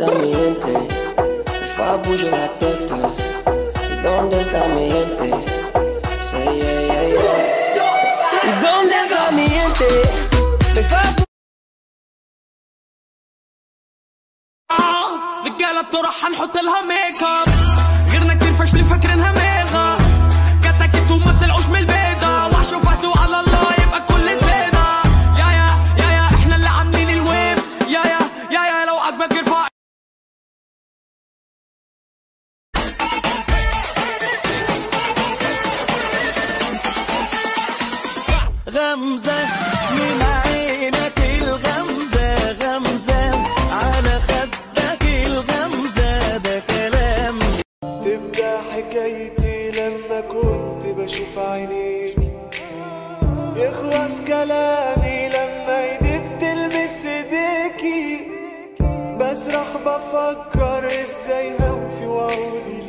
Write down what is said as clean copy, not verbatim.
está mi gente? Fa bouge la tête. ¿Y dónde está mi gente? Say yeah, yeah, yeah. ¿Y dónde está mi gente? رجالة بتروح حنحط لها ميك اب، غيرنا كتير فاشلين فاكرينها ميغا، كتاكيت وما بتلعوش من البيضة، وحشوا فهدوا على الله يبقى كل زينة. يا احنا اللي عاملين الويب، يا لو عجبك ارفع. غمزة من عينك الغمزة، غمزة على خدك الغمزة، ده كلام. تبدأ حكايتي لما كنت بشوف عينيك، يخلص كلامي لما ايديك تلمس ايديكي، بسرح بفكر ازاي هوفي وعودي